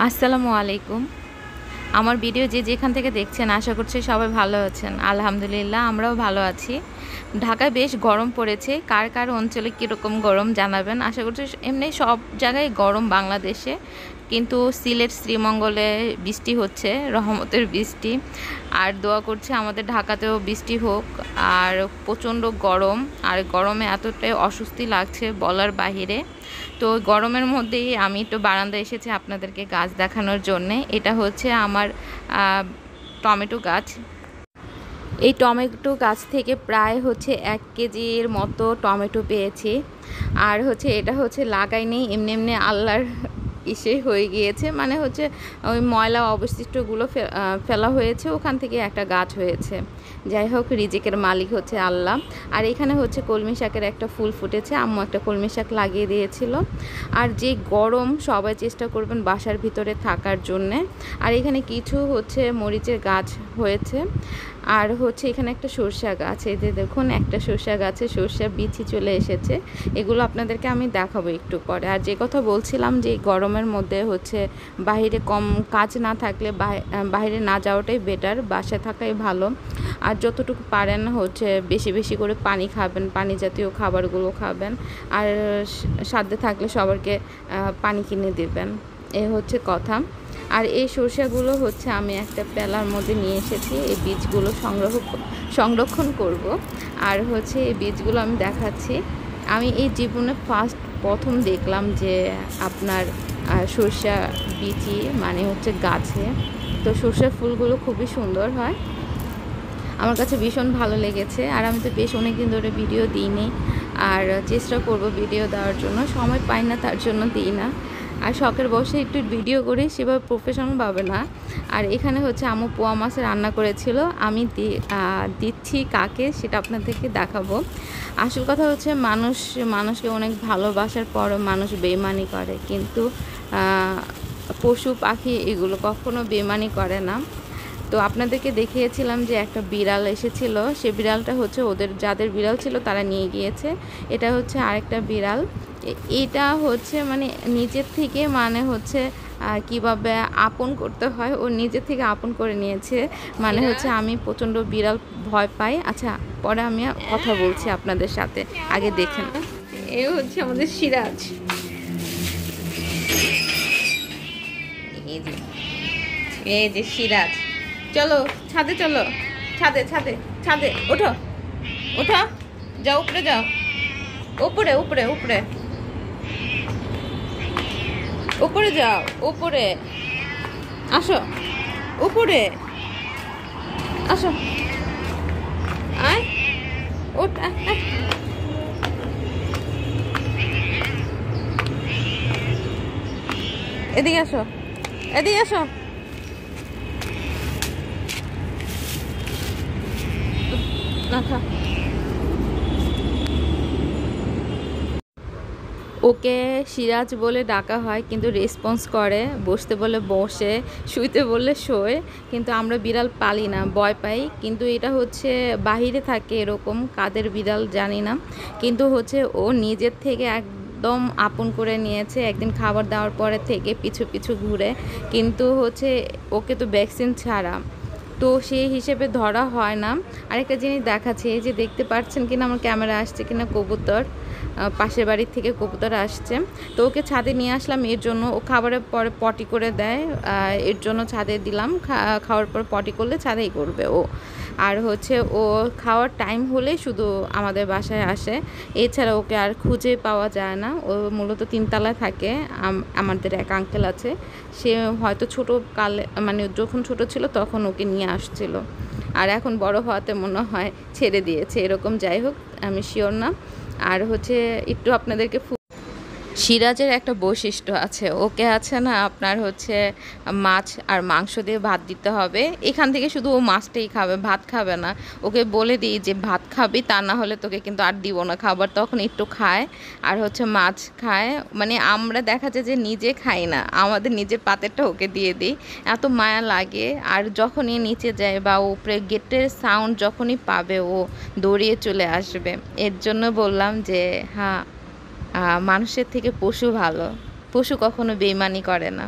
আসসালামু আলাইকুম। আমার ভিডিও যে যেখান থেকে দেখছেন আশা করছি সবাই ভালো আছেন। আলহামদুলিল্লাহ আমরাও ভালো আছি। ঢাকায় বেশ গরম পড়েছে। কার কার অঞ্চলে কীরকম গরম জানাবেন। আশা করছি এমনি সব জায়গায় গরম বাংলাদেশে, কিন্তু সিলেট শ্রীমঙ্গলে বৃষ্টি হচ্ছে, রহমতের বৃষ্টি। আর দোয়া করছে আমাদের ঢাকাতেও বৃষ্টি হোক। আর প্রচণ্ড গরম, আর গরমে এতটাই অস্বস্তি লাগছে বলার বাহিরে। তো গরমের মধ্যেই আমি একটু বারান্দায় এসেছি আপনাদেরকে গাছ দেখানোর জন্যে। এটা হচ্ছে আমার টমেটো গাছ। এই টমেটো গাছ থেকে প্রায় হচ্ছে 1 কেজির মতো টমেটো পেয়েছি। আর হচ্ছে এটা হচ্ছে লাগাইনি, এমনি এমনি আল্লাহর ইসে হয়ে গিয়েছে, মানে হচ্ছে ওই ময়লা অবশিষ্টগুলো ফেলা হয়েছে, ওখান থেকে একটা গাছ হয়েছে। যাই হোক, রিজিকের মালিক হচ্ছে আল্লাহ। আর এখানে হচ্ছে কলমি শাকের একটা ফুল ফুটেছে, আম্মু একটা কলমি শাক লাগিয়ে দিয়েছিল। আর যে গরম, সবাই চেষ্টা করবেন বাসার ভিতরে থাকার জন্যে। আর এখানে কিছু হচ্ছে মরিচের গাছ হয়েছে। আর হচ্ছে এখানে একটা সরষা গাছ, এই যে দেখুন একটা সরষা গাছে সরষা বিচি চলে এসেছে। এগুলো আপনাদেরকে আমি দেখাবো একটু পরে। আর যে কথা বলছিলাম যে গরমের মধ্যে হচ্ছে বাইরে কম কাজ না থাকলে বাইরে না যাওয়াটাই বেটার, বাসায় থাকাই ভালো। আর যতটুকু পারেন হচ্ছে বেশি বেশি করে পানি খাবেন, পানি জাতীয় খাবারগুলো খাবেন। আর সাধ্যে থাকলে সবাইকে পানি কিনে দেবেন, এ হচ্ছে কথা। আর এই সরষাগুলো হচ্ছে আমি একটা পেলার মধ্যে নিয়ে এসেছি, এই বীজগুলো সংরক্ষণ করব। আর হচ্ছে এই বীজগুলো আমি দেখাচ্ছি। আমি এই জীবনে প্রথম দেখলাম যে আপনার সরষা বীজই মানে হচ্ছে গাছে। তো সরষার ফুলগুলো খুবই সুন্দর হয়, আমার কাছে ভীষণ ভালো লেগেছে। আর আমি তো বেশ অনেক দিন ধরে ভিডিও দিইনি, আর চেষ্টা করব ভিডিও দেওয়ার জন্য, সময় পাই না তার জন্য দিই না। আর শখের বসে একটু ভিডিও করি, সেভাবে প্রফেশনাল ভাবে না। আর এখানে হচ্ছে আম্মু পোয়া মাছ রান্না করেছিল, আমি দিচ্ছি কাকে সেটা আপনাদেরকে দেখাবো। আসল কথা হচ্ছে মানুষকে অনেক ভালোবাসার পরও মানুষ বেইমানি করে, কিন্তু পশু পাখি এগুলো কখনো বেইমানি করে না। তো আপনাদেরকে দেখিয়েছিলাম যে একটা বিড়াল এসেছিল, সে বিড়ালটা হচ্ছে যাদের বিড়াল ছিল তারা নিয়ে গিয়েছে। এটা হচ্ছে আরেকটা বিড়াল। এটা হচ্ছে মানে নিজের থেকে মানে হচ্ছে কিভাবে আপন করতে হয়, ও নিজের থেকে আপন করে নিয়েছে। মানে হচ্ছে আমি প্রচণ্ড বিড়াল ভয় পাই। আচ্ছা, পরে আমি কথা বলছি আপনাদের সাথে, আগে দেখেন। এ হচ্ছে আমাদের সিরাজ। এই যে সিরাজ, চলো ছাদে, চলো ছাদে ছাদে ছাদে, ওঠো ওঠো, যাও উপরে, যাও উপরে উপরে উপরে উপরে, যাও উপরে, আসো উপরে, আসো, আয় ওঠ, এদিকে আসো, এদিকে আসো। ওকে সিরাজ বলে ডাকা হয়, কিন্তু রেসপন্স করে, বসতে বলে বসে, শুইতে বললে শোয়। কিন্তু আমরা বিড়াল পালি না, ভয় পাই। কিন্তু এটা হচ্ছে বাহিরে থাকে, এরকম কাদের বিড়াল জানি না, কিন্তু হচ্ছে ও নিজের থেকে একদম আপন করে নিয়েছে। একদিন খাবার দেওয়ার পরে থেকে পিছু পিছু ঘুরে, কিন্তু হচ্ছে ওকে তো ভ্যাকসিন ছাড়া, তো সেই হিসেবে ধরা হয় না। আরেকটা জিনিস দেখাচ্ছে, এই যে দেখতে পাচ্ছেন কিনা আমার ক্যামেরা আসছে কিনা, কবুতর পাশের বাড়ির থেকে কবুতর আসছে। তো ওকে ছাদে নিয়ে আসলাম এর জন্য, ও খাবারের পরে পটি করে দেয়, এর জন্য ছাদে দিলাম। খাওয়ার পর পটি করলে ছাদেই করবে ও। আর হচ্ছে ও খাওয়ার টাইম হলে শুধু আমাদের বাসায় আসে, এছাড়া ওকে আর খুঁজে পাওয়া যায় না। ও মূলত 3 তলায় থাকে। আমাদের এক আঙ্কেল আছে, সে হয়তো ছোটো কালে মানে যখন ছোট ছিল তখন ওকে নিয়ে আসছিল, আর এখন বড় হওয়াতে মনে হয় ছেড়ে দিয়েছে এরকম। যাই হোক, আমি শিওর না। আর হচ্ছে একটু আপনাদেরকে সিরাজের একটা বৈশিষ্ট্য আছে, ওকে আছে না আপনার হচ্ছে মাছ আর মাংস দিয়ে ভাত দিতে হবে। এখান থেকে শুধু ও মাছটাই খাবে, ভাত খাবে না। ওকে বলে দিই যে ভাত খাবি, তা না হলে তোকে কিন্তু আর দিব না খাবার, তখন একটু খায়। আর হচ্ছে মাছ খায়, মানে আমরা দেখা যায় যে নিজে খাই না, আমাদের নিজের পাতেরটা ওকে দিয়ে দিই, এত মায়া লাগে। আর যখনই নিচে যায় বা উপরে গেটের সাউন্ড যখনই পাবে ও দৌড়িয়ে চলে আসবে। এর জন্য বললাম যে হ্যাঁ, মানুষের থেকে পশু ভালো, পশু কখনো বেইমানি করে না।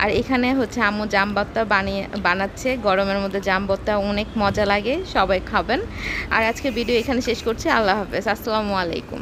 আর এখানে হচ্ছে আম্মু জাম ভর্তা বানাচ্ছে। গরমের মধ্যে জাম ভর্তা অনেক মজা লাগে, সবাই খাবেন। আর আজকে ভিডিও এখানে শেষ করছি। আল্লাহ হাফেজ, আসসালামু আলাইকুম।